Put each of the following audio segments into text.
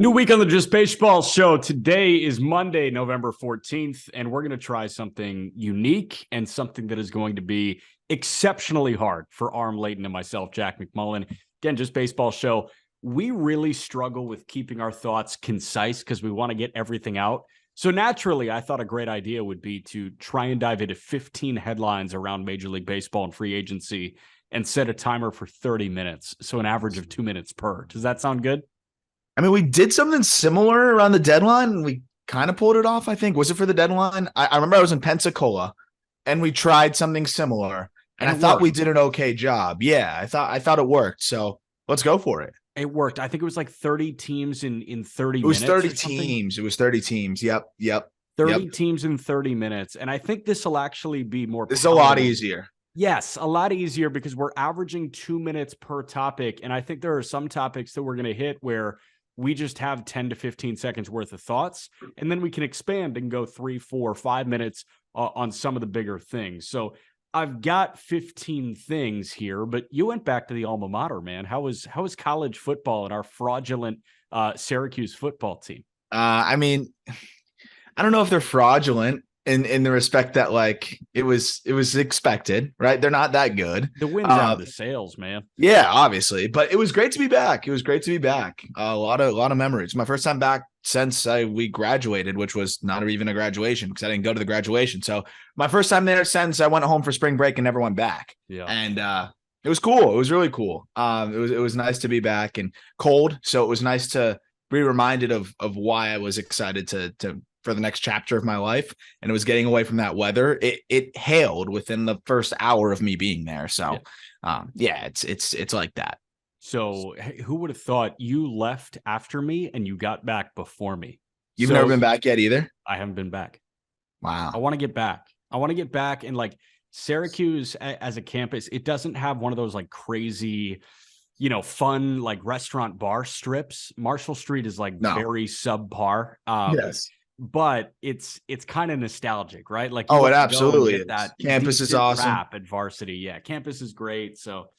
New week on the Just Baseball Show. Today is Monday, November 14th, and we're going to try something unique and something that is going to be exceptionally hard for Arm Layton and myself, Jack McMullen. Again, Just Baseball Show. We really struggle with keeping our thoughts concise because we want to get everything out. So naturally, I thought a great idea would be to try and dive into 15 headlines around Major League Baseball and free agency and set a timer for 30 minutes. So an average of 2 minutes per. Does that sound good? I mean, we did something similar around the deadline, and we kind of pulled it off, I think. Was it for the deadline? I remember I was in Pensacola, and we tried something similar, and I thought we did an okay job. Yeah, I thought it worked, so let's go for it. It worked. I think it was like 30 teams in 30 minutes. It was 30 teams. It was 30 teams. Yep. 30 teams in 30 minutes, and I think this will actually be more This is a lot easier. Yes, a lot easier because we're averaging 2 minutes per topic, and I think there are some topics that we're going to hit where we just have 10 to 15 seconds worth of thoughts, and then we can expand and go 3, 4, 5 minutes on some of the bigger things. So I've got 15 things here, but you went back to the alma mater, man. How was college football and our fraudulent Syracuse football team? I mean, I don't know if they're fraudulent in the respect that, like, it was expected, right? They're not that good. The wind's out of the sails, man. Yeah, obviously, but it was great to be back. It was great to be back. A lot of memories. My first time back since we graduated, which was not even a graduation because I didn't go to the graduation. So my first time there since I went home for spring break and never went back. Yeah, and it was cool. It was really cool. It was nice to be back and cold. So it was nice to be reminded of why I was excited to for the next chapter of my life, and it was getting away from that weather. It hailed within the first hour of me being there. So, it's like that. So who would have thought you left after me and you got back before me? You've never been back yet either? I haven't been back. Wow. I want to get back. And like Syracuse as a campus, it doesn't have one of those like crazy, fun like restaurant bar strips. Marshall Street is like very subpar. Yes. But it's kind of nostalgic, right? Like, it absolutely is. That campus is awesome. At varsity, yeah, campus is great. So,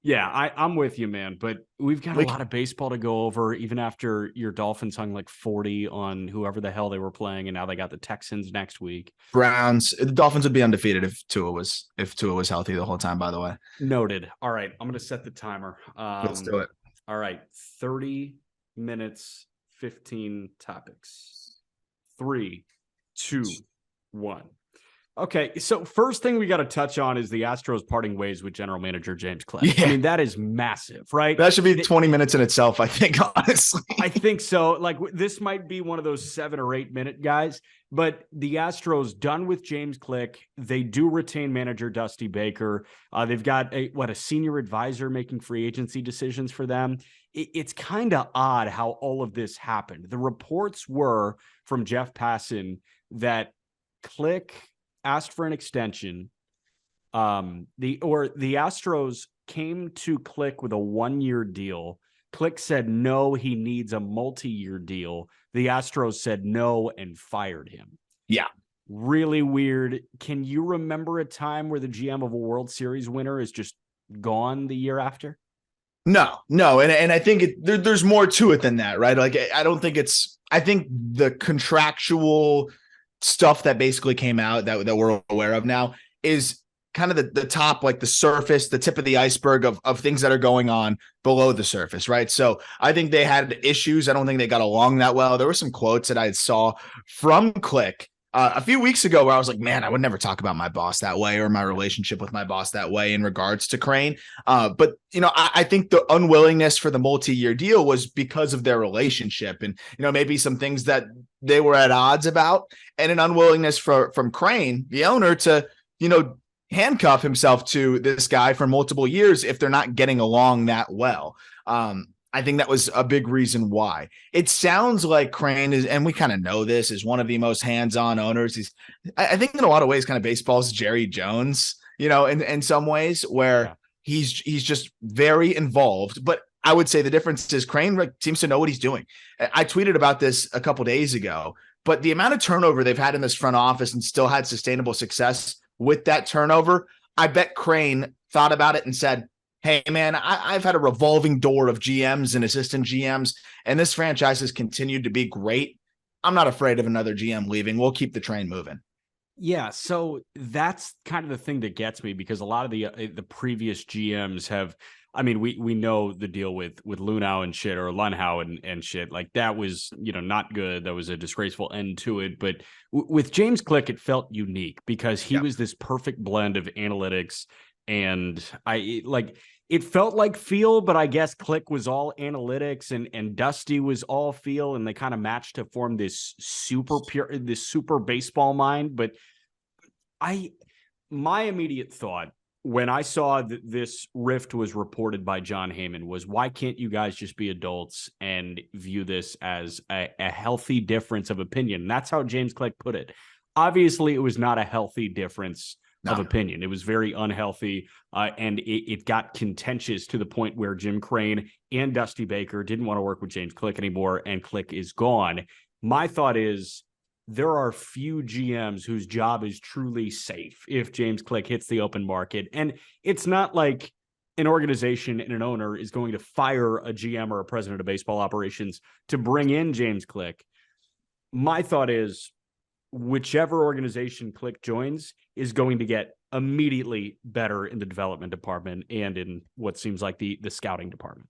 yeah, I'm with you, man. But we've got a lot of baseball to go over, even after your Dolphins hung like 40 on whoever the hell they were playing, and now they got the Texans next week. Browns. The Dolphins would be undefeated if Tua was healthy the whole time. By the way, noted. All right, I'm gonna set the timer. Let's do it. All right, 30 minutes, 15 topics. 3, 2, 1. Okay, so first thing we got to touch on is the Astros parting ways with general manager James Click. Yeah. I mean, that is massive, right? That should be 20 minutes in itself, I think, honestly. I think so. Like, this might be one of those 7 or 8 minute guys, but the Astros done with James Click. They do retain manager Dusty Baker. They've got a senior advisor making free agency decisions for them. It's kind of odd how all of this happened. The reports were from Jeff Passan that Click asked for an extension. The Astros came to Click with a 1-year deal. Click said no, he needs a multi-year deal. The Astros said no and fired him. Yeah. Really weird. Can you remember a time where the GM of a World Series winner is just gone the year after? No. And I think there's more to it than that, right? Like, I think the contractual stuff that basically came out that we're aware of now is kind of the top, like the surface, the tip of the iceberg of things that are going on below the surface, right? So I think they had issues. I don't think they got along that well. There were some quotes that I saw from Click a few weeks ago where I was like, man, I would never talk about my boss that way or my relationship with my boss that way in regards to Crane. But, I think the unwillingness for the multi-year deal was because of their relationship and, maybe some things that they were at odds about, and an unwillingness from Crane, the owner, to, handcuff himself to this guy for multiple years if they're not getting along that well. I think that was a big reason why. It sounds like Crane is, and we kind of know this, is one of the most hands-on owners. I think in a lot of ways, kind of baseball's Jerry Jones, in some ways, where he's just very involved. But I would say the difference is Crane seems to know what he's doing. I tweeted about this a couple days ago, but the amount of turnover they've had in this front office and still had sustainable success with that turnover, I bet Crane thought about it and said, hey, man, I've had a revolving door of GMs and assistant GMs, and this franchise has continued to be great. I'm not afraid of another GM leaving. We'll keep the train moving. Yeah, so that's kind of the thing that gets me, because a lot of the previous GMs have, I mean, we know the deal with Lunau and shit, or Lunhau and shit. Like, that was, not good. That was a disgraceful end to it. But with James Click, it felt unique because he was this perfect blend of analytics, and it felt like feel, but I guess Click was all analytics and Dusty was all feel, and they kind of matched to form this super baseball mind. But my immediate thought when I saw that this rift was reported by John Heyman was, why can't you guys just be adults and view this as a healthy difference of opinion? And that's how James Click put it. Obviously, it was not a healthy difference of opinion. It was very unhealthy, and it got contentious to the point where Jim Crane and Dusty Baker didn't want to work with James Click anymore, and Click is gone. My thought is, there are few GMs whose job is truly safe if James Click hits the open market. And it's not like an organization and an owner is going to fire a GM or a president of baseball operations to bring in James Click. My thought is, whichever organization Click joins is going to get immediately better in the development department and in what seems like the scouting department.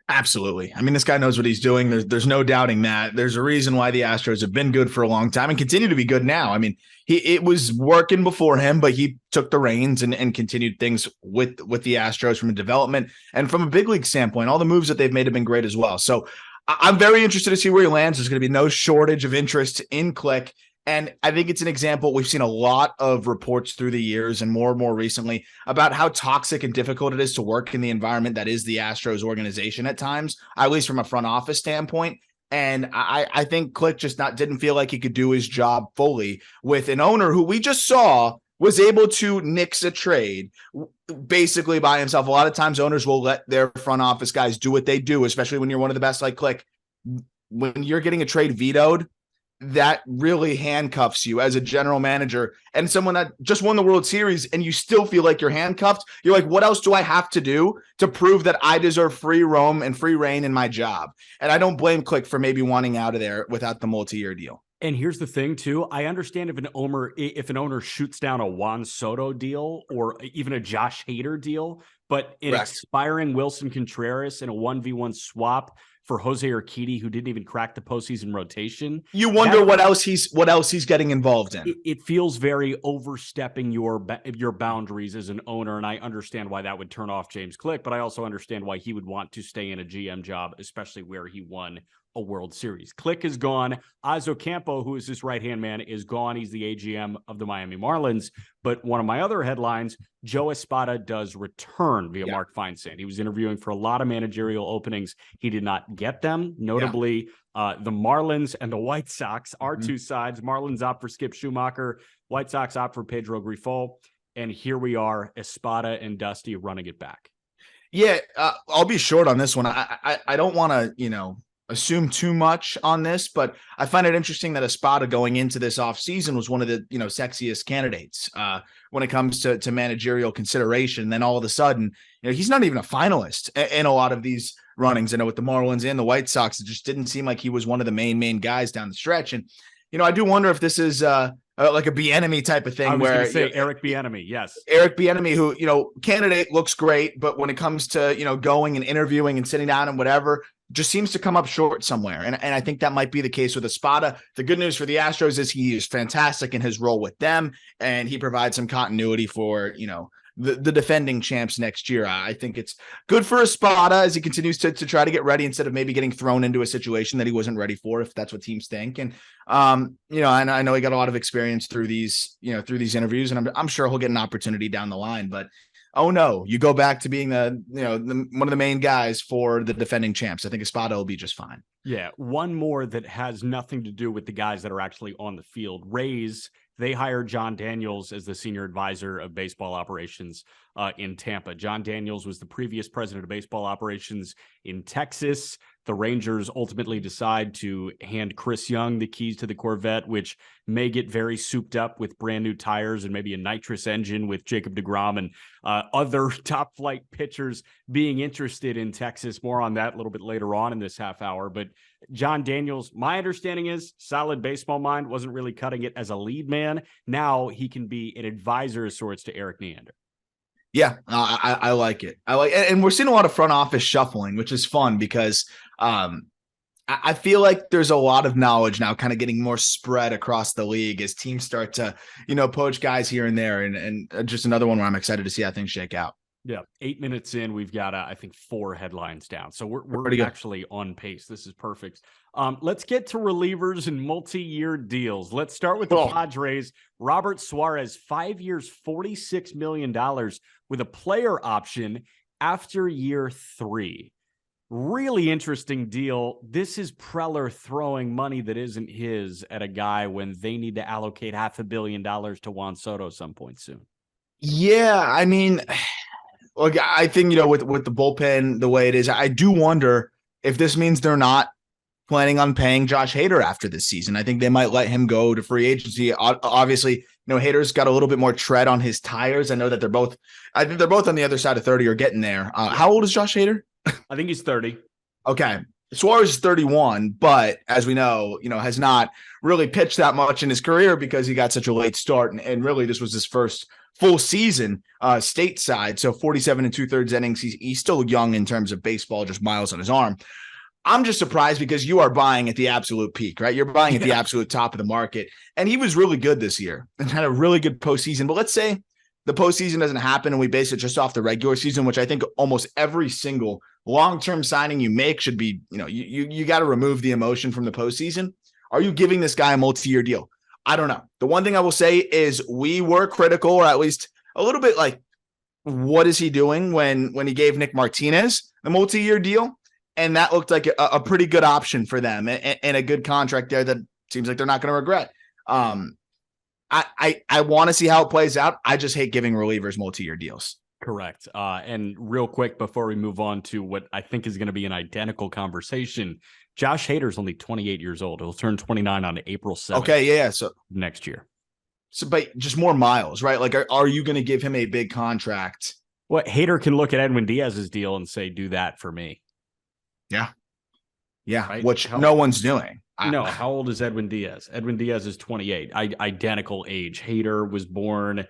Absolutely. I mean, this guy knows what he's doing. There's no doubting that. There's a reason why the Astros have been good for a long time and continue to be good now. I mean, it was working before him, but he took the reins and continued things with the Astros from a development and from a big league standpoint. All the moves that they've made have been great as well. So I'm very interested to see where he lands. There's going to be no shortage of interest in Click. And I think it's an example. We've seen a lot of reports through the years and more recently about how toxic and difficult it is to work in the environment that is the Astros organization at times, at least from a front office standpoint. And I think Click just didn't feel like he could do his job fully with an owner who we just saw was able to nix a trade basically by himself. A lot of times owners will let their front office guys do what they do, especially when you're one of the best like Click. When you're getting a trade vetoed, that really handcuffs you as a general manager and someone that just won the World Series, and you still feel like you're handcuffed. You're like, what else do I have to do to prove that I deserve free roam and free reign in my job? And I don't blame Click for maybe wanting out of there without the multi-year deal. And here's the thing too. I understand if an owner shoots down a Juan Soto deal or even a Josh Hader deal, but in expiring Wilson Contreras in a 1v1 swap for Jose Urquidy, who didn't even crack the postseason rotation, you wonder what else he's getting involved in. It feels very overstepping your boundaries as an owner, and I understand why that would turn off James Click, but I also understand why he would want to stay in a GM job, especially where he won a World Series. Click is gone. Azo Campo, who is his right-hand man, is gone. He's the AGM of the Miami Marlins. But one of my other headlines, Joe Espada does return via Mark Feinsand. He was interviewing for a lot of managerial openings. He did not get them. Notably, the Marlins and the White Sox are two sides. Marlins opt for Skip Schumacher. White Sox opt for Pedro Grifol. And here we are, Espada and Dusty running it back. Yeah, I'll be short on this one. I don't want to, assume too much on this, but I find it interesting that Espada going into this offseason was one of the, sexiest candidates when it comes to managerial consideration. Then all of a sudden, he's not even a finalist in a lot of these runnings. I know with the Marlins and the White Sox, it just didn't seem like he was one of the main guys down the stretch. And, I do wonder if this is like a Bieniemy type of thing. I was going to say Eric Bieniemy. Yes. Eric Bieniemy, who, candidate looks great, but when it comes to, going and interviewing and sitting down and whatever, just seems to come up short somewhere. And I think that might be the case with Espada. The good news for the Astros is he is fantastic in his role with them, and he provides some continuity for, the defending champs next year. I think it's good for Espada as he continues to try to get ready instead of maybe getting thrown into a situation that he wasn't ready for, if that's what teams think. And, and I know he got a lot of experience through these interviews, and I'm sure he'll get an opportunity down the line, but oh no, you go back to being one of the main guys for the defending champs. I think Espada will be just fine. Yeah, one more that has nothing to do with the guys that are actually on the field. Rays, they hired John Daniels as the senior advisor of baseball operations in Tampa. John Daniels was the previous president of baseball operations in Texas. The Rangers ultimately decide to hand Chris Young the keys to the Corvette, which may get very souped up with brand new tires and maybe a nitrous engine with Jacob deGrom and other top flight pitchers being interested in Texas. More on that a little bit later on in this half hour. But John Daniels, my understanding is solid baseball mind, wasn't really cutting it as a lead man. Now he can be an advisor of sorts to Eric Neander. Yeah, I like it. And we're seeing a lot of front office shuffling, which is fun because I feel like there's a lot of knowledge now kind of getting more spread across the league as teams start to, poach guys here and there. And just another one where I'm excited to see how things shake out. Yeah. 8 minutes in, we've got, I think, 4 headlines down. So we're actually on pace. This is perfect. Let's get to relievers and multi-year deals. Let's start with the Padres. Robert Suarez, 5 years, $46 million with a player option after year 3. Really interesting deal. This is Preller throwing money that isn't his at a guy when they need to allocate $500 million to Juan Soto some point soon. Yeah, I mean, look, I think, with the bullpen the way it is, I do wonder if this means they're not planning on paying Josh Hader after this season. I think they might let him go to free agency. Obviously, Hader's got a little bit more tread on his tires. I know that I think they're both on the other side of 30 or getting there. How old is Josh Hader? I think he's 30. Okay. Suarez is 31, but as we know, has not really pitched that much in his career because he got such a late start. And really, this was his first full season stateside. So 47 and 2/3 innings. He's still young in terms of baseball, just miles on his arm. I'm just surprised because you are buying at the absolute peak, right? You're buying at the absolute top of the market. And he was really good this year and had a really good postseason. But let's say the postseason doesn't happen and we base it just off the regular season, which I think almost every single long-term signing you make should be, you got to remove the emotion from the postseason. Are you giving this guy a multi-year deal? I don't know. The one thing I will say is we were critical, or at least a little bit like, what is he doing when he gave Nick Martinez the multi-year deal? And that looked like a pretty good option for them and a good contract there that seems like they're not going to regret. I want to see how it plays out. I just hate giving relievers multi-year deals. Correct. And real quick, before we move on to what I think is going to be an identical conversation, Josh Hader's only 28 years old. He'll turn 29 on April 7th. Okay, yeah. So next year. So, but just more miles, right? Like, are you going to give him a big contract? Well, Hader can look at Edwin Diaz's deal and say, do that for me. Yeah. Yeah, right? Which no one's doing. No, how old is Edwin Diaz? Edwin Diaz is 28, identical age. Hader was born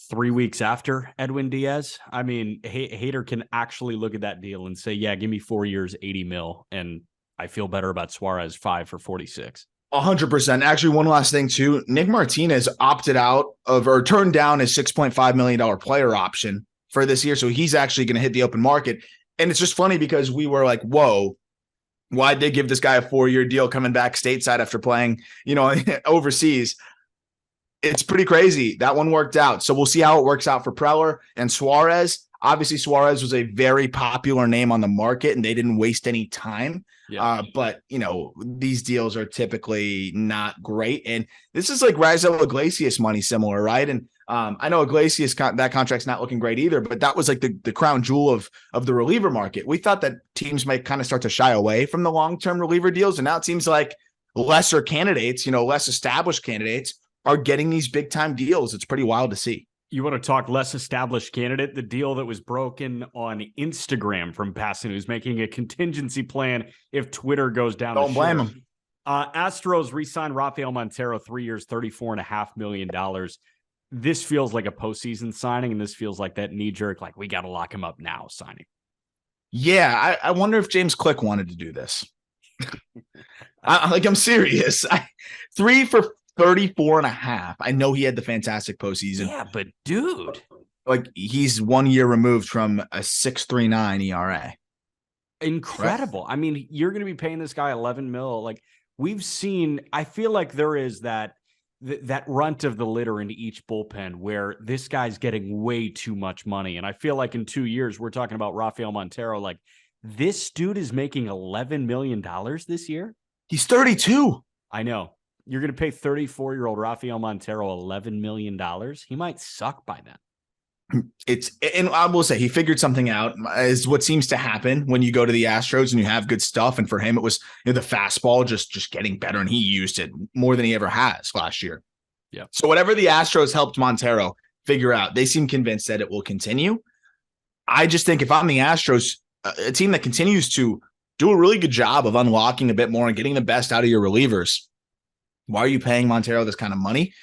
3 weeks after Edwin Diaz. I mean, Hader can actually look at that deal and say, yeah, give me 4 years, 80 mil. And I feel better about Suarez 5 for 46. 100%. Actually, one last thing too. Nick Martinez opted out of or turned down his $6.5 million player option for this year. So he's actually going to hit the open market. And it's just funny because we were like, whoa, why'd they give this guy a 4-year deal coming back stateside after playing, overseas? It's pretty crazy. That one worked out. So we'll see how it works out for Preller and Suarez. Obviously, Suarez was a very popular name on the market and they didn't waste any time. Yeah. But, these deals are typically not great. And this is like Raisel Iglesias money similar, right? And I know Iglesias, that contract's not looking great either, but that was like the crown jewel of the reliever market. We thought that teams might kind of start to shy away from the long-term reliever deals. And now it seems like lesser candidates, less established candidates are getting these big time deals. It's pretty wild to see. You want to talk less established candidate? The deal that was broken on Instagram from Passan, who's making a contingency plan if Twitter goes down. Don't blame him. Astros re-signed Rafael Montero, 3 years, $34.5 million. This feels like a postseason signing, and this feels like that knee-jerk, like we got to lock him up now signing. Yeah, I wonder if James Click wanted to do this. I'm serious. 3 for 34.5. I know he had the fantastic postseason. Yeah, but dude, like he's 1 year removed from a 6.39 ERA. Incredible. Right? I mean, you're going to be paying this guy 11 mil. Like we've seen, I feel like there is that runt of the litter into each bullpen where this guy's getting way too much money. And I feel like in 2 years, we're talking about Rafael Montero. Like This dude is making $11 million this year. He's 32. I know. You're going to pay 34-year-old Rafael Montero $11 million. He might suck by then. And I will say he figured something out, is what seems to happen when you go to the Astros and you have good stuff. And for him, it was the fastball just getting better, and he used it more than he ever has last year. Yeah. So whatever the Astros helped Montero figure out, they seem convinced that it will continue. I just think if I'm the Astros, a team that continues to do a really good job of unlocking a bit more and getting the best out of your relievers, why are you paying Montero this kind of money?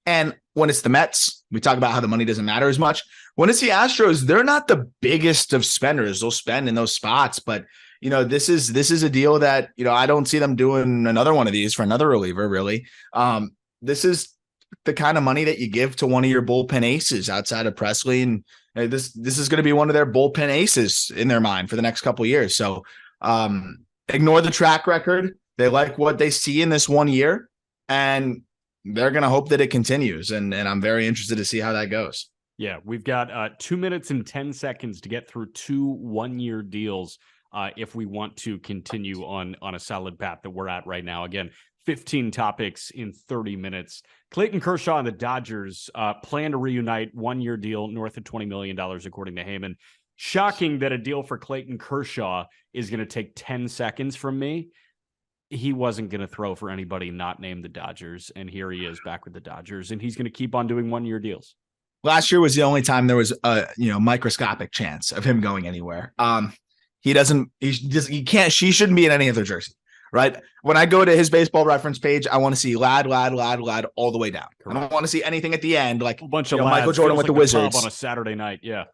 And when it's the Mets, we talk about how the money doesn't matter as much. When it's the Astros, they're not the biggest of spenders. They'll spend in those spots, but this is a deal that I don't see them doing another one of these for another reliever. Really, this is the kind of money that you give to one of your bullpen aces outside of Presley, and this is going to be one of their bullpen aces in their mind for the next couple of years. So ignore the track record. They like what they see in this 1 year, and they're going to hope that it continues. And I'm very interested to see how that goes. Yeah, we've got 2 minutes and 10 seconds to get through 2 1-year deals if we want to continue on a solid path that we're at right now. Again, 15 topics in 30 minutes. Clayton Kershaw and the Dodgers plan to reunite, 1-year deal north of $20 million, according to Heyman. Shocking that a deal for Clayton Kershaw is going to take 10 seconds from me. He wasn't going to throw for anybody not named the Dodgers, and here he is back with the Dodgers, and he's going to keep on doing 1-year deals. Last year was the only time there was a microscopic chance of him going anywhere. He can't. She shouldn't be in any other jersey, right? When I go to his Baseball Reference page, I want to see lad all the way down. Correct. I don't want to see anything at the end like a bunch of Michael Jordan with the Wizards on a Saturday night. Yeah,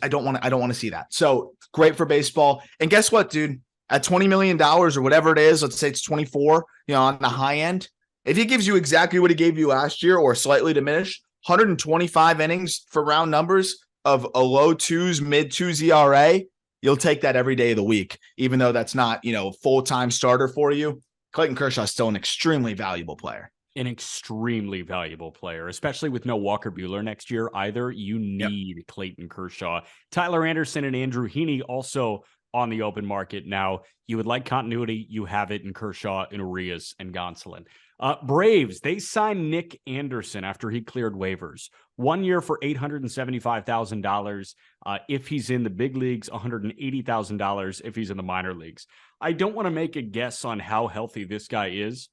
I don't want to see that. So great for baseball. And guess what, dude? At $20 million or whatever it is, let's say it's 24, on the high end, if he gives you exactly what he gave you last year or slightly diminished, 125 innings for round numbers of a low 2s, mid 2s ERA, you'll take that every day of the week, even though that's not, a full-time starter for you. Clayton Kershaw is still an extremely valuable player. An extremely valuable player, especially with no Walker Buehler next year either. You need Clayton Kershaw. Tyler Anderson and Andrew Heaney also on the open market. Now, you would like continuity. You have it in Kershaw and Urias and Gonsolin. Braves, they signed Nick Anderson after he cleared waivers. 1 year for $875,000. If he's in the big leagues, $180,000 if he's in the minor leagues. I don't want to make a guess on how healthy this guy is.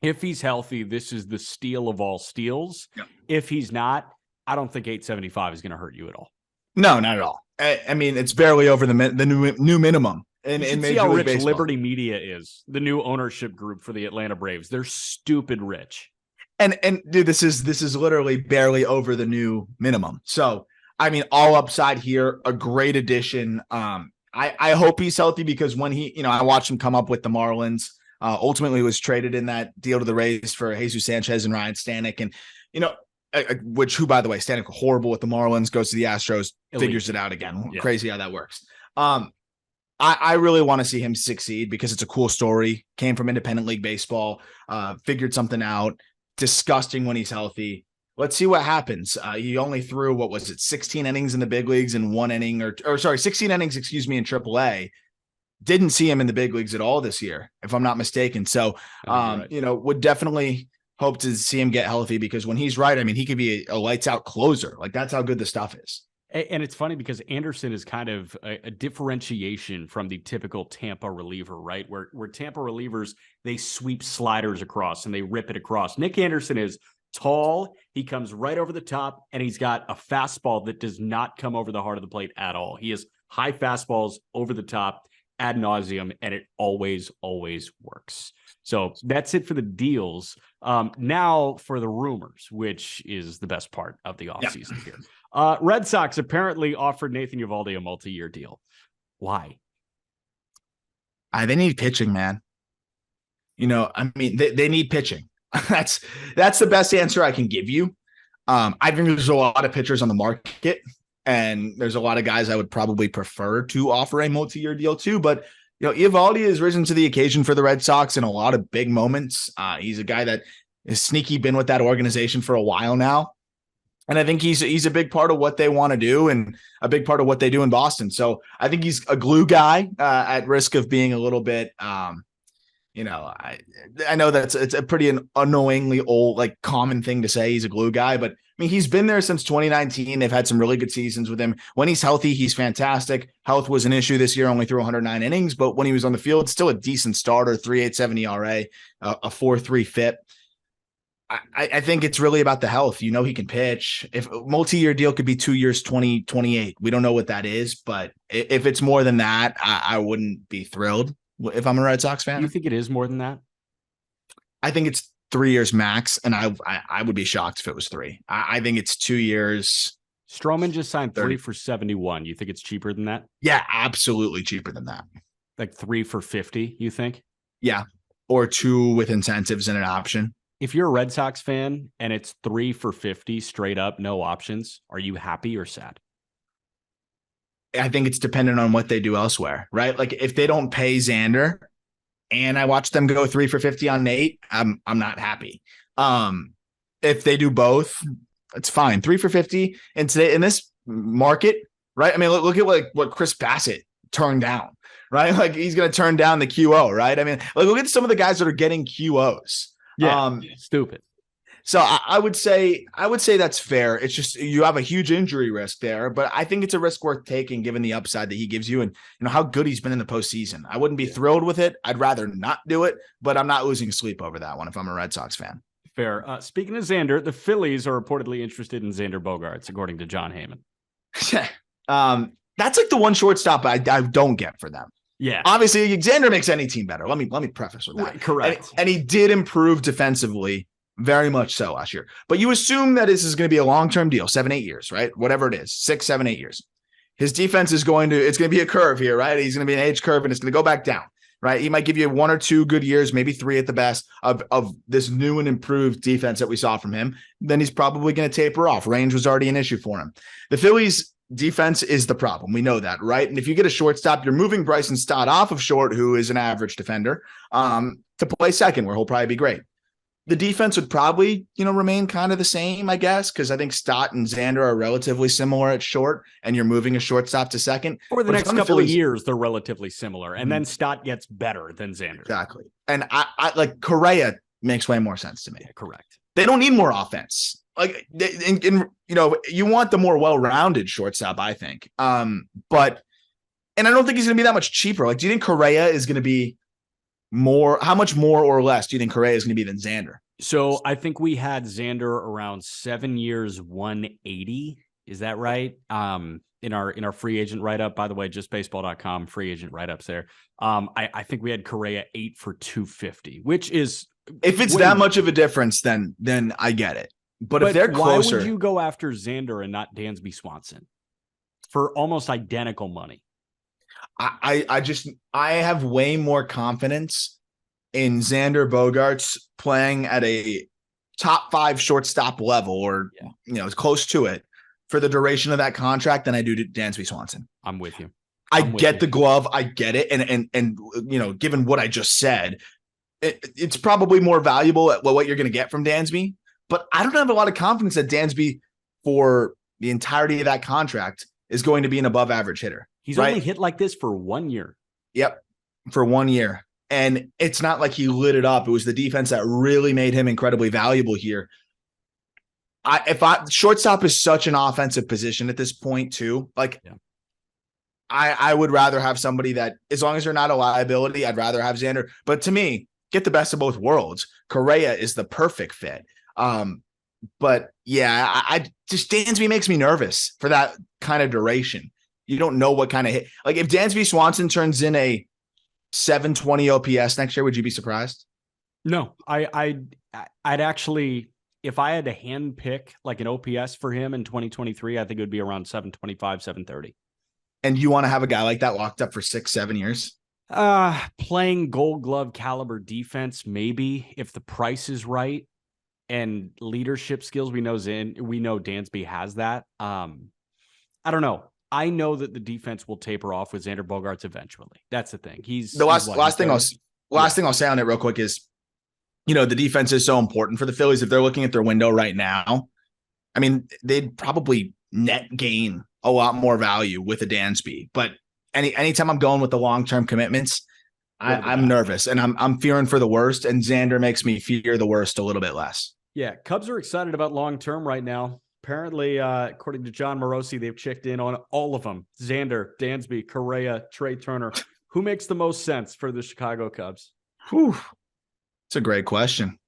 If he's healthy, this is the steal of all steals. Yep. If he's not, I don't think 875 is going to hurt you at all. No, not at all. I mean, it's barely over the new minimum. And see how rich baseball. Liberty Media is, the new ownership group for the Atlanta Braves. They're stupid rich. And dude, this is literally barely over the new minimum. So, I mean, all upside here, a great addition. I hope he's healthy because when I watched him come up with the Marlins, ultimately was traded in that deal to the Rays for Jesus Sanchez and Ryan Stanek. And, who, by the way, Stanek horrible with the Marlins, goes to the Astros, figures it out again. Yeah. Crazy how that works. I really want to see him succeed because it's a cool story. Came from independent league baseball, figured something out. Disgusting when he's healthy. Let's see what happens. He only threw, 16 innings in the big leagues in 1 inning, 16 innings, in AAA. Didn't see him in the big leagues at all this year, if I'm not mistaken. So, right. Would definitely hope to see him get healthy because when he's right, I mean, he could be a lights out closer. Like that's how good the stuff is. And it's funny because Anderson is kind of a differentiation from the typical Tampa reliever, right? Where Tampa relievers, they sweep sliders across and they rip it across. Nick Anderson is tall. He comes right over the top and he's got a fastball that does not come over the heart of the plate at all. He has high fastballs over the top ad nauseum, and it always works. So that's it for the deals. Now for the rumors, which is the best part of the offseason here. Red Sox apparently offered Nathan Eovaldi a multi-year deal. Why? They need pitching, man. I mean, they need pitching. That's the best answer I can give you. I think there's a lot of pitchers on the market, and there's a lot of guys I would probably prefer to offer a multi-year deal to. But, Eovaldi has risen to the occasion for the Red Sox in a lot of big moments. He's a guy that is sneaky been with that organization for a while now. And I think he's a big part of what they want to do and a big part of what they do in Boston. So I think he's a glue guy at risk of being a little bit, I know it's a pretty annoyingly old, like common thing to say. He's a glue guy, but I mean, he's been there since 2019. They've had some really good seasons with him. When he's healthy, he's fantastic. Health was an issue this year, only threw 109 innings, but when he was on the field, still a decent starter, 3.87 ERA, a 4.3 FIP. I think it's really about the health. He can pitch. If a multi-year deal could be 2 years, 2028, we don't know what that is, but if it's more than that, I wouldn't be thrilled if I'm a Red Sox fan. You think it is more than that? I think it's 3 years max, and I would be shocked if it was 3. I think it's 2 years. Stroman just signed 3 for 71. You think it's cheaper than that? Yeah, absolutely cheaper than that. Like 3 for 50, you think? Yeah, or 2 with incentives and an option. If you're a Red Sox fan and it's 3 for 50 straight up, no options, are you happy or sad? I think it's dependent on what they do elsewhere, right? Like if they don't pay Xander and I watch them go 3 for 50 on Nate, I'm not happy. If they do both, it's fine. 3 for 50 and today in this market, right? I mean, look at what Chris Bassett turned down, right? Like he's going to turn down the QO, right? I mean, look at some of the guys that are getting QOs. Yeah, stupid. So I would say that's fair. It's just you have a huge injury risk there, but I think it's a risk worth taking given the upside that he gives you and how good he's been in the postseason. I wouldn't be thrilled with it. I'd rather not do it, but I'm not losing sleep over that one if I'm a Red Sox fan. Fair. Speaking of Xander, the Phillies are reportedly interested in Xander Bogaerts, according to John Heyman. That's like the one shortstop I don't get for them. Yeah. Obviously, Xander makes any team better. Let me preface with that. Right, correct. And he did improve defensively, very much so last year. But you assume that this is going to be a long-term deal, 7-8 years, right? Whatever it is, 6, 7, 8 years. His defense is it's going to be a curve here, right? He's going to be an age curve and it's going to go back down, right? He might give you 1 or 2 good years, maybe 3 at the best of this new and improved defense that we saw from him. Then he's probably going to taper off. Range was already an issue for him. The Phillies defense is the problem. We know that, right? And if you get a shortstop, you're moving Bryson Stott off of short, who is an average defender, to play second, where he'll probably be great. The defense would probably, remain kind of the same, I guess, because I think Stott and Xander are relatively similar at short, and you're moving a shortstop to second. For the next couple of years, they're relatively similar, and then Stott gets better than Xander. Exactly. And I like Correa makes way more sense to me. Yeah, correct. They don't need more offense. Like, you want the more well-rounded shortstop, I think. But I don't think he's going to be that much cheaper. Like, do you think Correa is going to be more? How much more or less do you think Correa is going to be than Xander? So I think we had Xander around 7 years, 180. Is that right? In our free agent write-up, by the way, justbaseball.com, free agent write-ups there. I think we had Correa 8 for 250, which is, if it's that much of a difference, then I get it. But if they're closer, why would you go after Xander and not Dansby Swanson for almost identical money? I have way more confidence in Xander Bogaerts playing at a top 5 shortstop level, or as close to it for the duration of that contract than I do to Dansby Swanson. I'm with you. I get the glove. I get it. And given what I just said, it's probably more valuable at what you're going to get from Dansby. But I don't have a lot of confidence that Dansby, for the entirety of that contract, is going to be an above average hitter. He's only hit like this for 1 year. Yep. For 1 year. And it's not like he lit it up. It was the defense that really made him incredibly valuable here. Shortstop is such an offensive position at this point too. I would rather have somebody that, as long as they're not a liability, I'd rather have Xander. But to me, get the best of both worlds. Correa is the perfect fit. But yeah, I just, Dansby makes me nervous for that kind of duration. You don't know what kind of hit. Like, if Dansby Swanson turns in a 720 OPS next year, would you be surprised? No, I'd actually, if I had to hand pick like an OPS for him in 2023, I think it would be around 725, 730. And you want to have a guy like that locked up for 6-7 years? Playing Gold Glove caliber defense, maybe, if the price is right, and leadership skills. We know Dansby has that. I don't know. I know that the defense will taper off with Xander Bogaerts eventually. That's the thing. Last thing I'll say on it real quick is, the defense is so important for the Phillies. If they're looking at their window right now, I mean, they'd probably net gain a lot more value with a Dansby. But anytime I'm going with the long-term commitments, I'm nervous and I'm fearing for the worst. And Xander makes me fear the worst a little bit less. Yeah, Cubs are excited about long-term right now. Apparently, according to John Morosi, they've checked in on all of them. Xander, Dansby, Correa, Trey Turner. Who makes the most sense for the Chicago Cubs? Whew. It's a great question.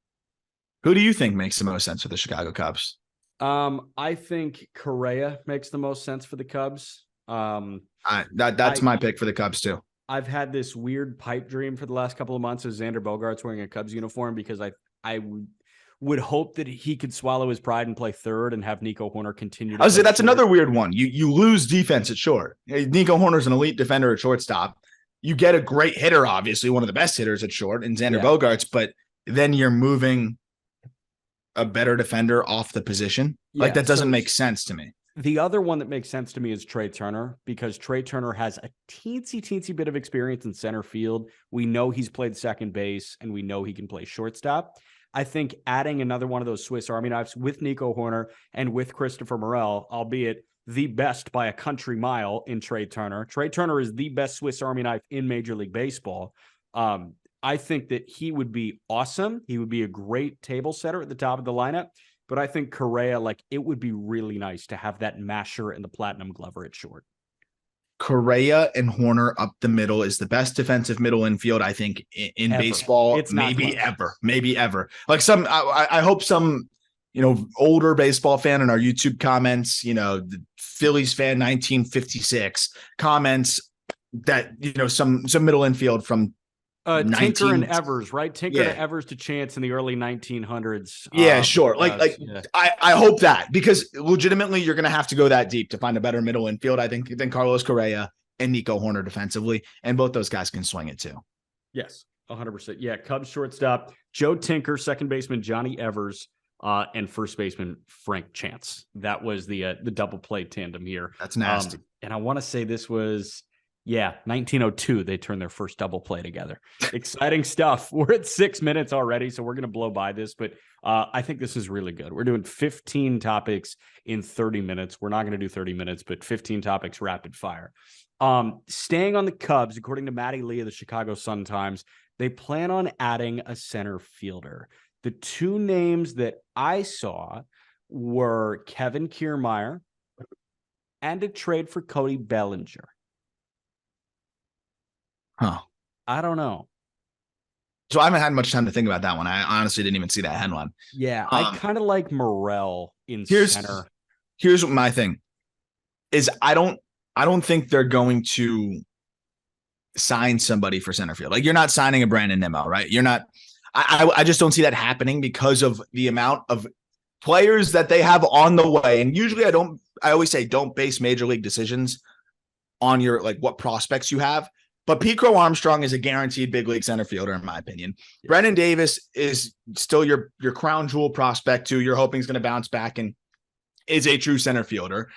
Who do you think makes the most sense for the Chicago Cubs? I think Correa makes the most sense for the Cubs. That's my pick for the Cubs too. I've had this weird pipe dream for the last couple of months of Xander Bogaerts wearing a Cubs uniform because I would hope that he could swallow his pride and play third and have Nico Hoerner continue. I was say that's another weird one. You lose defense at short. Nico Hoerner's an elite defender at shortstop. You get a great hitter, obviously one of the best hitters at short, in Xander Bogaerts, but then you're moving a better defender off the position. Like that doesn't make sense to me. The other one that makes sense to me is Trey Turner, because Trey Turner has a teensy bit of experience in center field. We know he's played second base and we know he can play shortstop. I think adding another one of those Swiss Army knives with Nico Hoerner and with Christopher Morel, albeit the best by a country mile in Trey Turner. Trey Turner is the best Swiss Army knife in Major League Baseball. I think that he would be awesome. He would be a great table setter at the top of the lineup. But I think Correa, like, it would be really nice to have that masher and the platinum glover at short. Correa and Hoerner up the middle is the best defensive middle infield, I think, in baseball. It's maybe ever. Like I hope some, older baseball fan in our YouTube comments, the Phillies fan 1956 comments that, some middle infield from Tinker and Evers, right? Tinker and Evers to Chance in the early 1900s. Yeah, sure. I hope that, because legitimately you're going to have to go that deep to find a better middle infield, I think, than Carlos Correa and Nico Hoerner defensively. And both those guys can swing it too. Yes, 100%. Yeah, Cubs shortstop, Joe Tinker, second baseman Johnny Evers, and first baseman Frank Chance. That was the double play tandem here. That's nasty. And I want to say this was... 1902, they turned their first double play together. Exciting stuff. We're at 6 minutes already, so we're going to blow by this, but I think this is really good. We're doing 15 topics in 30 minutes. We're not going to do 30 minutes, but 15 topics rapid fire. Staying on the Cubs, according to Matty Lee of the Chicago Sun-Times, they plan on adding a center fielder. The two names that I saw were Kevin Kiermaier and a trade for Cody Bellinger. Huh. I don't know. So I haven't had much time to think about that one. I honestly didn't even see that headline. Yeah, I kind of like Morel in center. Here's what my thing is. I don't think they're going to sign somebody for center field. Like, you're not signing a Brandon Nimmo, right? You're not. I just don't see that happening because of the amount of players that they have on the way. And usually I always say don't base major league decisions on your, like, what prospects you have. But Pete Crow Armstrong is a guaranteed big league center fielder, in my opinion. Yeah. Brennan Davis is still your crown jewel prospect too. You're hoping he's going to bounce back and is a true center fielder.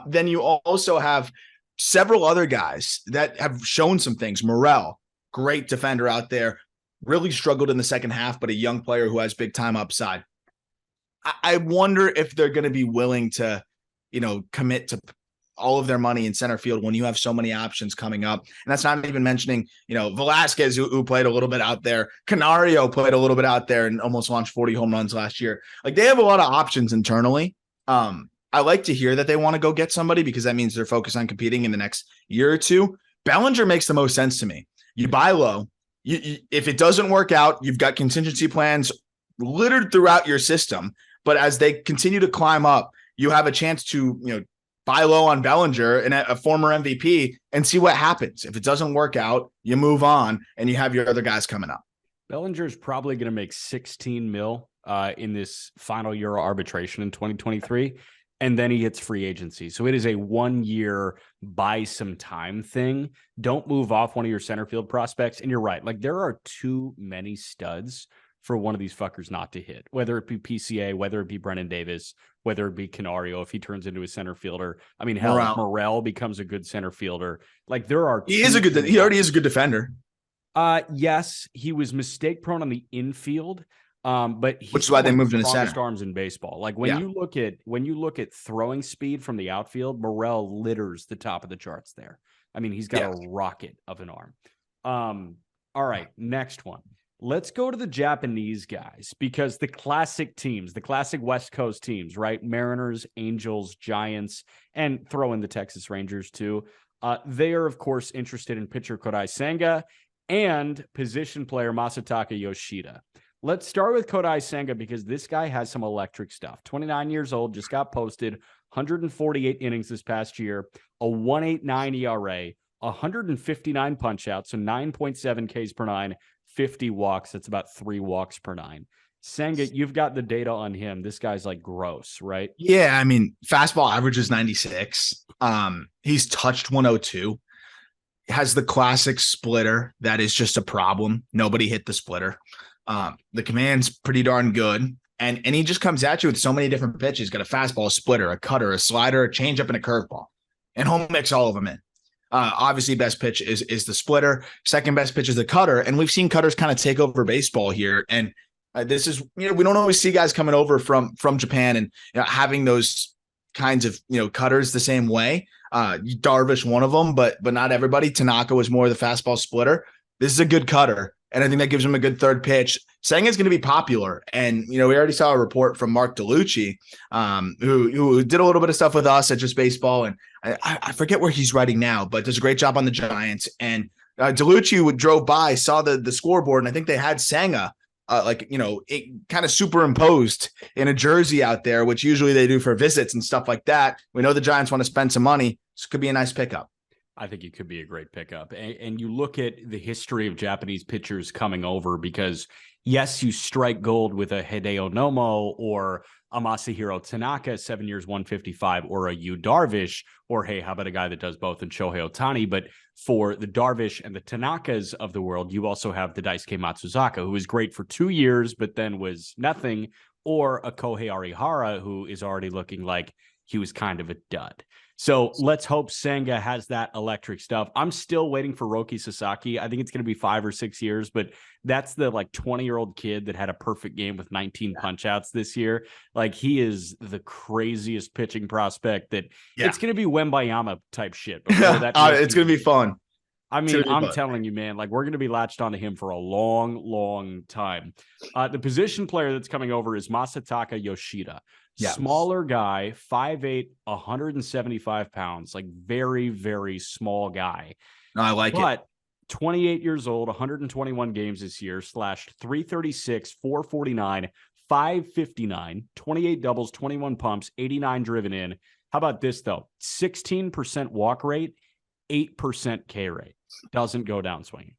Then you also have several other guys that have shown some things. Morel, great defender out there, really struggled in the second half, but a young player who has big time upside. I wonder if they're going to be willing to, commit to all of their money in center field when you have so many options coming up. And that's not even mentioning, Velasquez, who played a little bit out there. Canario played a little bit out there and almost launched 40 home runs last year. Like, they have a lot of options internally. I like to hear that they want to go get somebody, because that means they're focused on competing in the next year or two. Bellinger makes the most sense to me. You buy low. If it doesn't work out, you've got contingency plans littered throughout your system. But as they continue to climb up, you have a chance to, buy low on Bellinger and a former MVP and see what happens. If it doesn't work out, you move on and you have your other guys coming up. Bellinger is probably going to make 16 mil in this final year of arbitration in 2023. And then he hits free agency. So it is a 1 year buy some time thing. Don't move off one of your center field prospects. And you're right. Like, there are too many studs for one of these fuckers not to hit, whether it be PCA, whether it be Brennan Davis, whether it be Canario, if he turns into a center fielder. I mean, hell, Morel becomes a good center fielder. Like, there are. He already is a good defender. Yes, he was mistake prone on the infield. But Which he's is why they one of moved the into strongest center. arms in baseball. Like Yeah. when you look at throwing speed from the outfield, Morel litters the top of the charts there. I mean, he's got Yeah. a rocket of an arm. All right, next one. Let's go to the Japanese guys because the classic teams, the classic West Coast teams, right? Mariners, Angels, Giants, and throw in the Texas Rangers too. They are, of course, interested in pitcher Kodai Senga and position player Masataka Yoshida. Let's start with Kodai Senga because this guy has some electric stuff. 29 years old, just got posted, 148 innings this past year, a 1.89 ERA, 159 punch outs, so 9.7 Ks per nine, 50 walks. That's about 3 walks per nine. Senga, you've got the data on him. This guy's like gross, right? Yeah, I mean, fastball average is 96. He's touched 102. Has the classic splitter that is just a problem. Nobody hit the splitter. The command's pretty darn good. And he just comes at you with so many different pitches. He's got a fastball, a splitter, a cutter, a slider, a changeup, and a curveball. And home mix all of them in. Obviously, best pitch is the splitter. Second best pitch is the cutter. And we've seen cutters kind of take over baseball here. And this is, we don't always see guys coming over from Japan and having those kinds of, cutters the same way. Darvish, one of them, but not everybody. Tanaka was more of the fastball splitter. This is a good cutter. And I think that gives him a good third pitch. Senga's going to be popular. And, we already saw a report from Mark DeLucci, who did a little bit of stuff with us at Just Baseball. And I forget where he's writing now, but does a great job on the Giants. And DeLucci drove by, saw the scoreboard, and I think they had Senga, it kind of superimposed in a jersey out there, which usually they do for visits and stuff like that. We know the Giants want to spend some money. This could be a nice pickup. I think it could be a great pickup. And you look at the history of Japanese pitchers coming over because, yes, you strike gold with a Hideo Nomo or a Masahiro Tanaka, 7 years, 155, or a Yu Darvish, or hey, how about a guy that does both in Shohei Ohtani? But for the Darvish and the Tanakas of the world, you also have the Daisuke Matsuzaka, who was great for 2 years, but then was nothing, or a Kohei Arihara, who is already looking like he was kind of a dud. So let's hope Senga has that electric stuff. I'm still waiting for Roki Sasaki. I think it's going to be 5 or 6 years, but that's the 20-year-old kid that had a perfect game with 19 punch outs this year. Like, he is the craziest pitching prospect that it's going to be Wembayama type shit. It's going to be fun. I mean, I'm telling you, man, we're going to be latched onto him for a long, long time. The position player that's coming over is Masataka Yoshida. Yes. Smaller guy, 5'8", 175 pounds, very, very small guy. I like it. But 28 years old, 121 games this year, slashed 336, 449, 559, 28 doubles, 21 pumps, 89 driven in. How about this, though? 16% walk rate, 8% K rate. Doesn't go down swinging.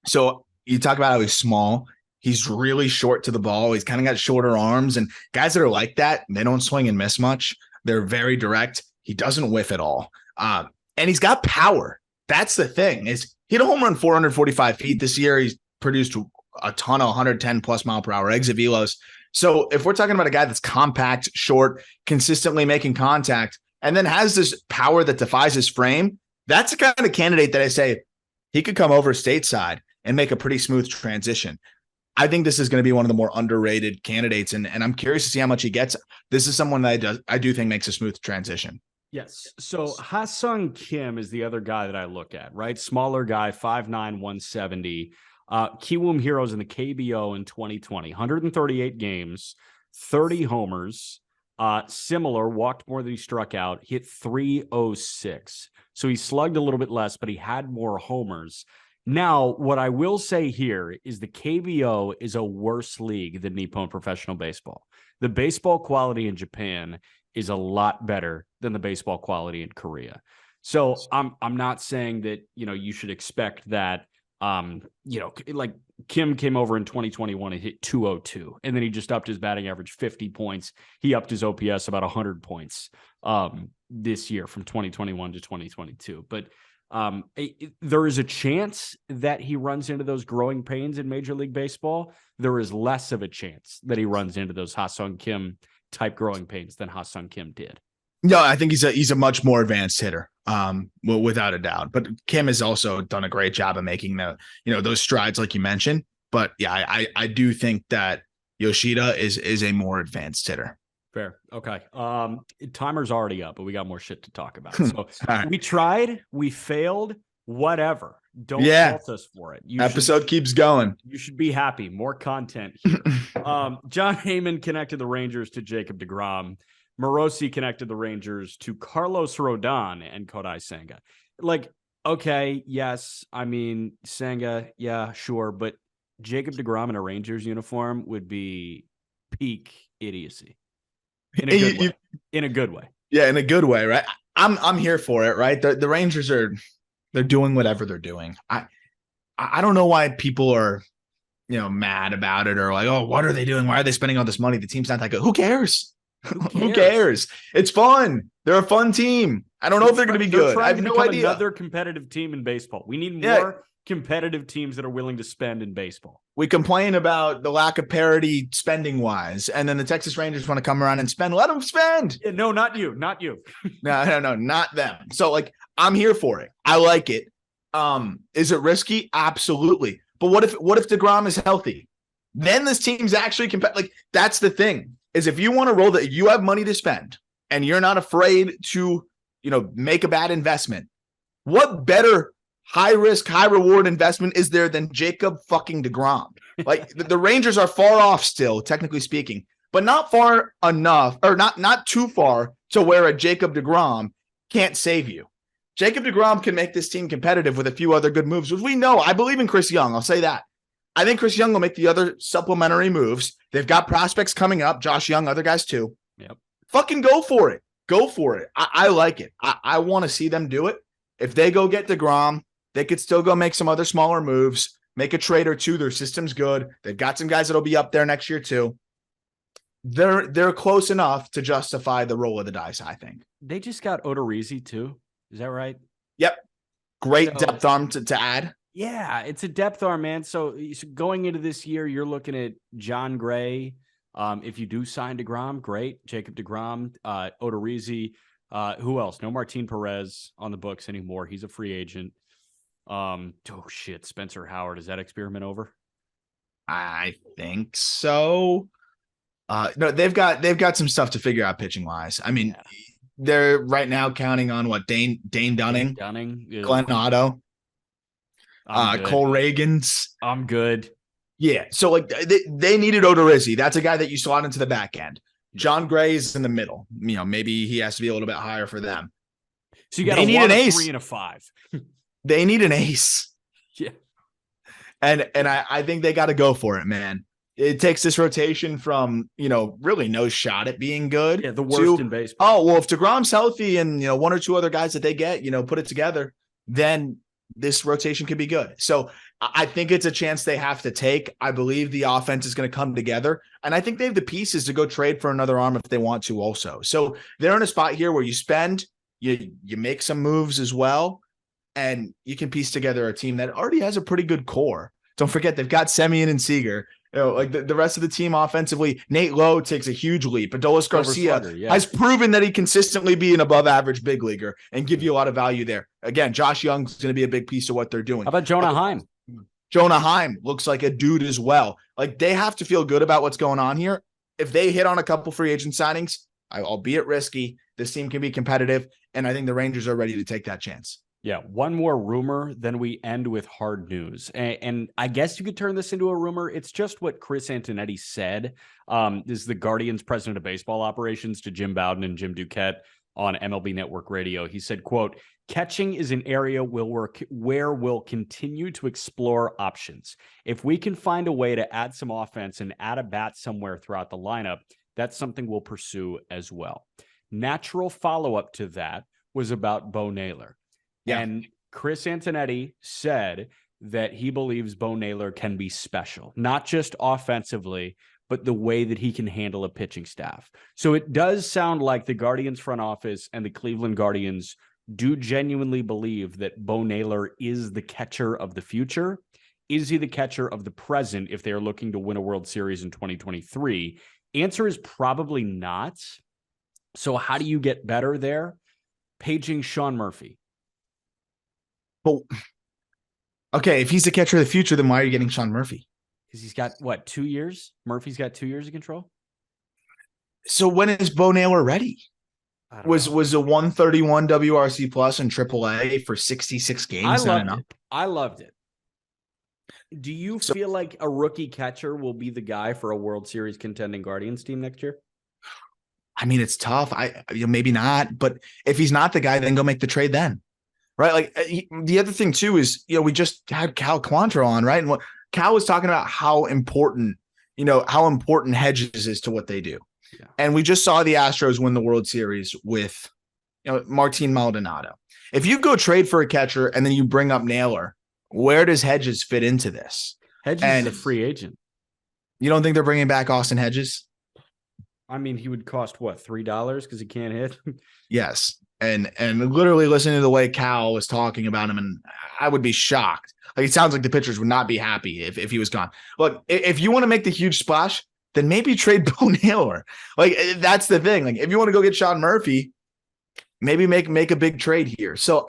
So you talk about how he's small. He's really short to the ball. He's kind of got shorter arms, and guys that are like that, they don't swing and miss much. They're very direct. He doesn't whiff at all. And he's got power. That's the thing, is he had a home run 445 feet this year. He's produced a ton of 110 plus mile per hour exit velos. So if we're talking about a guy that's compact, short, consistently making contact, and then has this power that defies his frame, that's the kind of candidate that I say he could come over stateside and make a pretty smooth transition. I think this is going to be one of the more underrated candidates, and I'm curious to see how much he gets. This is someone that I do think makes a smooth transition. Yes. So Ha-Sung Kim is the other guy that I look at, right? Smaller guy, 5'9", 170. Kiwoom Heroes in the KBO in 2020, 138 games, 30 homers. Similar, walked more than he struck out, hit 306. So he slugged a little bit less, but he had more homers. Now, what I will say here is the KBO is a worse league than Nippon Professional Baseball. The baseball quality in Japan is a lot better than the baseball quality in Korea. So I'm not saying that, you should expect that, Kim came over in 2021 and hit 202, and then he just upped his batting average 50 points. He upped his OPS about 100 points this year from 2021 to 2022. But there is a chance that he runs into those growing pains in Major League Baseball. There is less of a chance that he runs into those Ha-Sung Kim type growing pains than Ha-Sung Kim did. No, I think he's a much more advanced hitter, without a doubt. But Kim has also done a great job of making those strides, like you mentioned. But yeah, I do think that Yoshida is a more advanced hitter. Fair. Okay. Timer's already up, but we got more shit to talk about. So right. we tried, we failed, whatever. Don't fault us for it. Episode keeps going. You should be happy. More content here. John Heyman connected the Rangers to Jacob deGrom. Morosi connected the Rangers to Carlos Rodon and Kodai Senga. Like, okay, yes. I mean, Senga, yeah, sure. But Jacob deGrom in a Rangers uniform would be peak idiocy. In a good way. In a good way. Yeah, in a good way, right? I'm here for it, right? The Rangers they're doing whatever they're doing. I don't know why people are, mad about it or like, oh, what are they doing? Why are they spending all this money? The team's not that good. Who cares? Who cares? It's fun. They're a fun team. I don't know if they're going to be good. I have no idea. Another competitive team in baseball. We need more competitive teams that are willing to spend in baseball. We complain about the lack of parity spending wise, and then the Texas Rangers want to come around and spend. Let them spend. Yeah, no, not you. Not you. No, not them. So like, I'm here for it. I like it. Is it risky? Absolutely. But what if DeGrom is healthy? Then this team's actually like, that's the thing, is if you want to roll that, you have money to spend and you're not afraid to, make a bad investment. What better high risk, high reward investment is there than Jacob fucking deGrom? Like the Rangers are far off still, technically speaking, but not far enough, or not too far to where a Jacob deGrom can't save you. Jacob deGrom can make this team competitive with a few other good moves, which we know. I believe in Chris Young. I'll say that. I think Chris Young will make the other supplementary moves. They've got prospects coming up. Josh Young, other guys too. Yep. Fucking go for it. Go for it. I like it. I want to see them do it. If they go get deGrom, they could still go make some other smaller moves, make a trade or two. Their system's good. They've got some guys that'll be up there next year too. They're close enough to justify the roll of the dice, I think. They just got Odorizzi too. Is that right? Yep. Great depth arm to add. Yeah, it's a depth arm, man. So going into this year, you're looking at John Gray. If you do sign deGrom, great. Jacob deGrom, Odorizzi. Who else? No Martin Perez on the books anymore. He's a free agent. Spencer Howard. Is that experiment over? I think so. No, they've got some stuff to figure out pitching wise. I mean, they're right now counting on what Dane Dunning, Glenn Otto, Cole Reagans. I'm good. Yeah. So like they needed Odorizzi. That's a guy that you slot into the back end. John Gray is in the middle. Maybe he has to be a little bit higher for them. So you got an ace. 3 and a 5. They need an ace. Yeah. And I think they got to go for it, man. It takes this rotation from, really no shot at being good. Yeah, the worst in baseball. Oh, well, if deGrom's healthy and, one or two other guys that they get, put it together, then this rotation could be good. So I think it's a chance they have to take. I believe the offense is going to come together. And I think they have the pieces to go trade for another arm if they want to also. So they're in a spot here where you spend, you make some moves as well, and you can piece together a team that already has a pretty good core. Don't forget, they've got Semien and Seager. Like the rest of the team offensively, Nate Lowe takes a huge leap. Adolis Garcia has proven that he consistently be an above average big leaguer and give you a lot of value there. Again, Josh Young's going to be a big piece of what they're doing. How about Jonah Heim? Jonah Heim looks like a dude as well. Like they have to feel good about what's going on here. If they hit on a couple free agent signings, albeit risky, this team can be competitive. And I think the Rangers are ready to take that chance. Yeah, one more rumor, then we end with hard news. And I guess you could turn this into a rumor. It's just what Chris Antonetti said. This is the Guardians president of baseball operations to Jim Bowden and Jim Duquette on MLB Network Radio. He said, quote, catching is an area where we'll continue to explore options. If we can find a way to add some offense and add a bat somewhere throughout the lineup, that's something we'll pursue as well. Natural follow-up to that was about Bo Naylor. Yeah. And Chris Antonetti said that he believes Bo Naylor can be special, not just offensively, but the way that he can handle a pitching staff. So it does sound like the Guardians front office and the Cleveland Guardians do genuinely believe that Bo Naylor is the catcher of the future. Is he the catcher of the present if they are looking to win a World Series in 2023? Answer is probably not. So how do you get better there? Paging Sean Murphy. But okay, if he's the catcher of the future, then why are you getting Sean Murphy? Because he's got what, 2 years? Murphy's got 2 years of control. So when is Bo Naylor ready? Was a 131 WRC plus in AAA for 66 games not enough? I loved it. Do you feel like a rookie catcher will be the guy for a World Series contending Guardians team next year? I mean, it's tough. Maybe not, but if he's not the guy, then go make the trade then. Right. Like the other thing too is, we just had Cal Quantrill on, right? And what Cal was talking about how important Hedges is to what they do. Yeah. And we just saw the Astros win the World Series with, Martin Maldonado. If you go trade for a catcher and then you bring up Naylor, where does Hedges fit into this? Hedges is a free agent. You don't think they're bringing back Austin Hedges? I mean, he would cost what, $3 because he can't hit? Yes. And literally listening to the way Cal was talking about him, and I would be shocked. Like, it sounds like the pitchers would not be happy if he was gone. Look, if you want to make the huge splash, then maybe trade Bo Naylor. Like, that's the thing. Like, if you want to go get Sean Murphy, maybe make a big trade here. So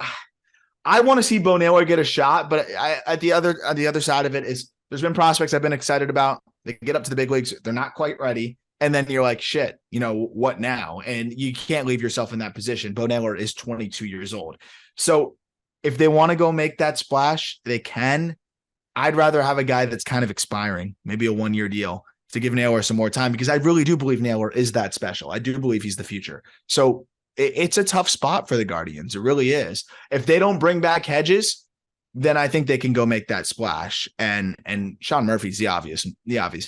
I want to see Bo Naylor get a shot, but on the other side of it is there's been prospects I've been excited about. They get up to the big leagues, they're not quite ready. And then you're like, shit, what now? And you can't leave yourself in that position. Bo Naylor is 22 years old. So if they want to go make that splash, they can. I'd rather have a guy that's kind of expiring, maybe a 1-year deal, to give Naylor some more time, because I really do believe Naylor is that special. I do believe he's the future. So it's a tough spot for the Guardians. It really is. If they don't bring back Hedges, then I think they can go make that splash. And Sean Murphy's the obvious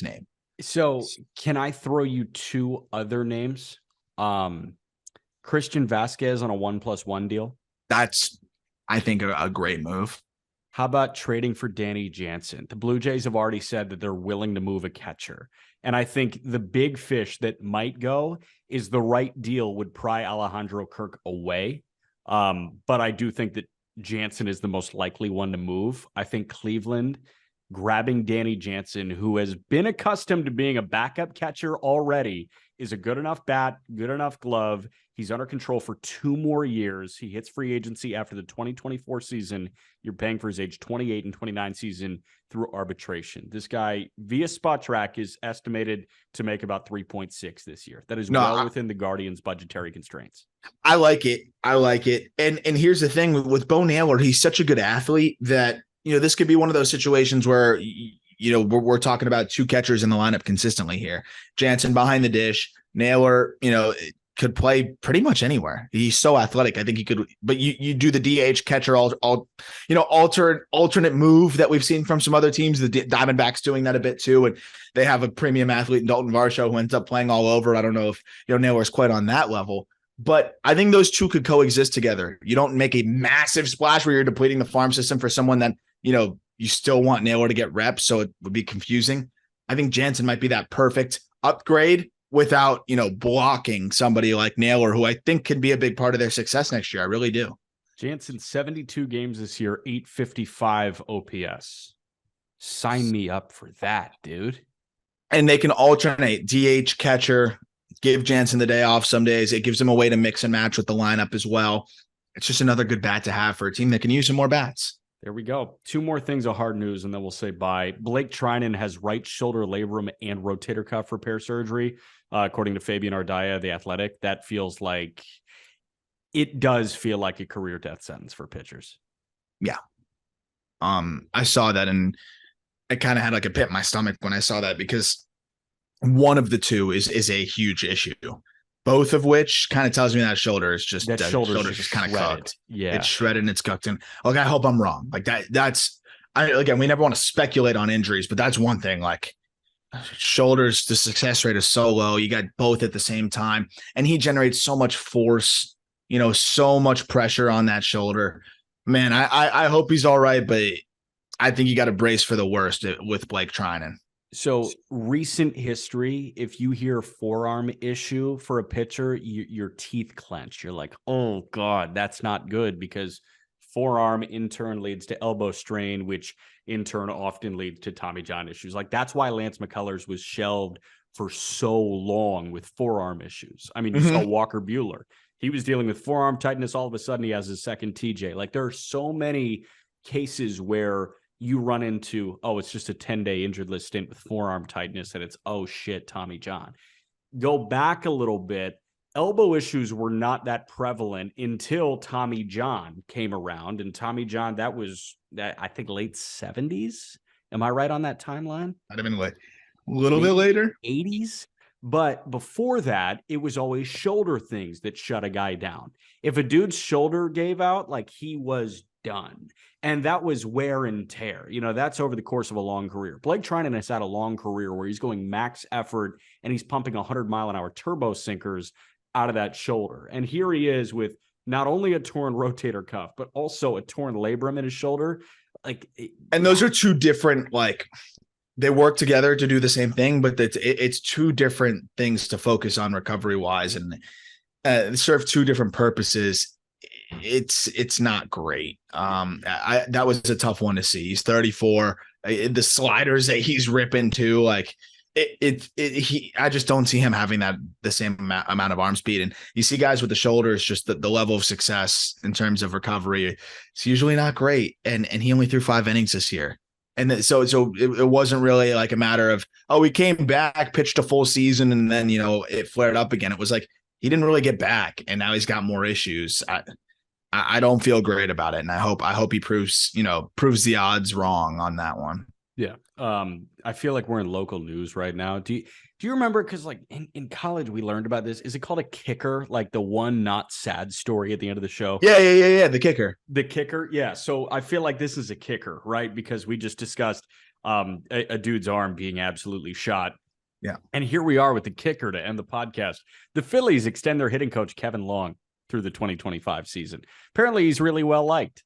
name. So can I throw you 2 other names? Christian Vasquez on a 1+1 deal. That's, I think, a great move. How about trading for Danny Jansen? The Blue Jays have already said that they're willing to move a catcher. And I think the big fish that might go is the right deal would pry Alejandro Kirk away. But I do think that Jansen is the most likely one to move. I think Cleveland grabbing Danny Jansen, who has been accustomed to being a backup catcher already, is a good enough bat, good enough glove. He's under control for 2 more years. He hits free agency after the 2024 season. You're paying for his age 28 and 29 season through arbitration. This guy, via Spot Track, is estimated to make about 3.6 this year. That is within the Guardians' budgetary constraints. I like it. And here's the thing with Bo Naylor, he's such a good athlete that, this could be one of those situations where, we're talking about 2 catchers in the lineup consistently here. Jansen behind the dish, Naylor, could play pretty much anywhere. He's so athletic. I think he could, but you do the DH catcher, alternate move that we've seen from some other teams. The Diamondbacks doing that a bit too. And they have a premium athlete in Dalton Varsho who ends up playing all over. I don't know if, Naylor's quite on that level, but I think those 2 could coexist together. You don't make a massive splash where you're depleting the farm system for someone that, you still want Naylor to get reps. So it would be confusing. I think Jansen might be that perfect upgrade without, blocking somebody like Naylor, who I think could be a big part of their success next year. I really do. Jansen, 72 games this year, 855 OPS. Sign me up for that, dude. And they can alternate DH catcher, give Jansen the day off some days. It gives him a way to mix and match with the lineup as well. It's just another good bat to have for a team that can use some more bats. There we go. 2 more things of hard news, and then we'll say bye. Blake Trinan has right shoulder labrum and rotator cuff repair surgery, according to Fabian Ardaya, The Athletic. That feels like it does feel like a career death sentence for pitchers. Yeah. I saw that, and I kind of had like a pit in my stomach when I saw that, because one of the 2 is a huge issue. Both of which kind of tells me that shoulder is just just kind of cooked. Yeah, it's shredded and it's cooked. And like, I hope I'm wrong. Like again, we never want to speculate on injuries, but that's one thing. Like, shoulders, the success rate is so low. You got both at the same time, and he generates so much force. So much pressure on that shoulder. Man, I hope he's all right, but I think you got to brace for the worst with Blake Trinan. So recent history, if you hear forearm issue for a pitcher, your teeth clench. You're like, oh God, that's not good, because forearm in turn leads to elbow strain, which in turn often leads to Tommy John issues. Like, that's why Lance McCullers was shelved for so long with forearm issues. I mean, you saw Walker Buehler. He was dealing with forearm tightness. All of a sudden he has his second TJ. Like, there are so many cases where you run into, oh, it's just a 10-day injured list stint with forearm tightness, and it's, oh shit, Tommy John. Go back a little bit. Elbow issues were not that prevalent until Tommy John came around. And Tommy John, that was, I think, late 70s. Am I right on that timeline? I'd have been like a little bit later. 80s. But before that, it was always shoulder things that shut a guy down. If a dude's shoulder gave out, like, he was done. And that was wear and tear. You know, that's over the course of a long career. Blake Trinan has had a long career where he's going max effort and he's pumping 100-mile-an-hour turbo sinkers out of that shoulder. And here he is with not only a torn rotator cuff, but also a torn labrum in his shoulder. Like, and those are two different, like, they work together to do the same thing, but it's two different things to focus on recovery wise, and serve two different purposes. It's not great. That was a tough one to see. He's 34. The sliders that he's ripping too, like I just don't see him having the same amount of arm speed. And you see guys with the shoulders, just the level of success in terms of recovery, it's usually not great. And he only threw 5 innings this year. And so it wasn't really like a matter of, oh, he came back, pitched a full season, and then, you know, it flared up again. It was like he didn't really get back, and now he's got more issues. I don't feel great about it, and I hope he proves the odds wrong on that one. Yeah. I feel like we're in local news right now. Do you remember? Because like in college, we learned about this. Is it called a kicker? Like the one not sad story at the end of the show? Yeah. The kicker. The kicker. Yeah. So I feel like this is a kicker, right? Because we just discussed a dude's arm being absolutely shot. Yeah. And here we are with the kicker to end the podcast. The Phillies extend their hitting coach, Kevin Long, through the 2025 season. Apparently he's really well liked.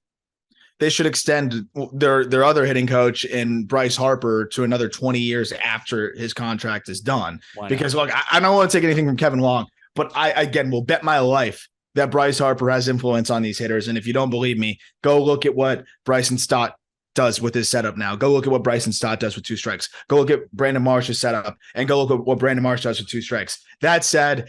They should extend their other hitting coach in Bryce Harper to another 20 years after his contract is done. Because look, I don't want to take anything from Kevin Long, but I will bet my life that Bryce Harper has influence on these hitters. And if you don't believe me, go look at what Bryson Stott does with his setup now. Go look at what Bryson Stott does with 2 strikes. Go look at Brandon Marsh's setup and go look at what Brandon Marsh does with 2 strikes. That said,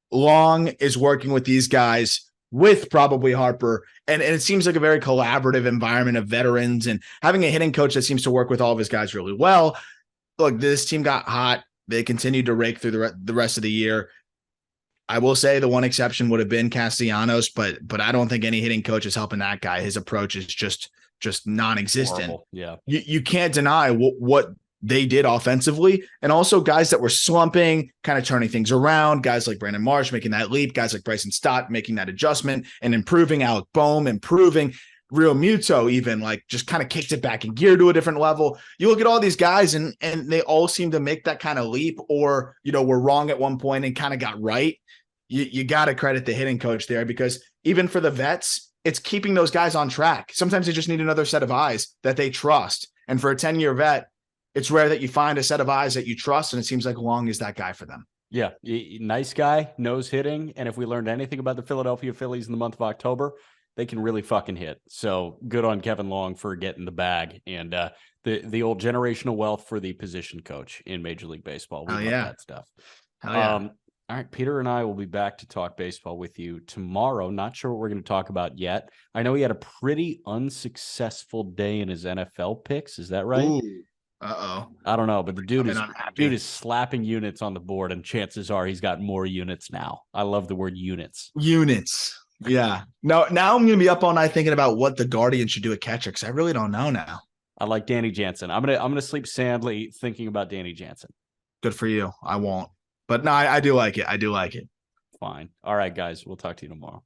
Long is working with these guys with probably Harper. And it seems like a very collaborative environment of veterans and having a hitting coach that seems to work with all of his guys really well. Look, this team got hot. They continued to rake through the rest of the year. I will say the one exception would have been Castellanos, but I don't think any hitting coach is helping that guy. His approach is just non-existent. Horrible. Yeah. You can't deny what they did offensively, and also guys that were slumping, kind of turning things around, guys like Brandon Marsh making that leap, guys like Bryson Stott making that adjustment and improving, Alec Boehm improving, Real Muto even like just kind of kicked it back in gear to a different level. You look at all these guys and they all seem to make that kind of leap, or, you know, were wrong at one point and kind of got right. You got to credit the hitting coach there, because even for the vets, it's keeping those guys on track. Sometimes they just need another set of eyes that they trust. And for a 10-year vet, it's rare that you find a set of eyes that you trust, and it seems like Long is that guy for them. Yeah, nice guy, knows hitting, and if we learned anything about the Philadelphia Phillies in the month of October, they can really fucking hit. So good on Kevin Long for getting the bag, and the old generational wealth for the position coach in Major League Baseball. We love that stuff. Hell yeah. All right, Peter and I will be back to talk baseball with you tomorrow. Not sure what we're going to talk about yet. I know he had a pretty unsuccessful day in his NFL picks. Is that right? Ooh. Uh-oh. I don't know, but the dude is slapping units on the board, and chances are he's got more units now. I love the word units. Units. Yeah. Now I'm going to be up all night thinking about what the Guardian should do at catcher, because I really don't know now. I like Danny Jansen. I'm gonna sleep soundly thinking about Danny Jansen. Good for you. I won't. But no, I do like it. I do like it. Fine. All right, guys. We'll talk to you tomorrow.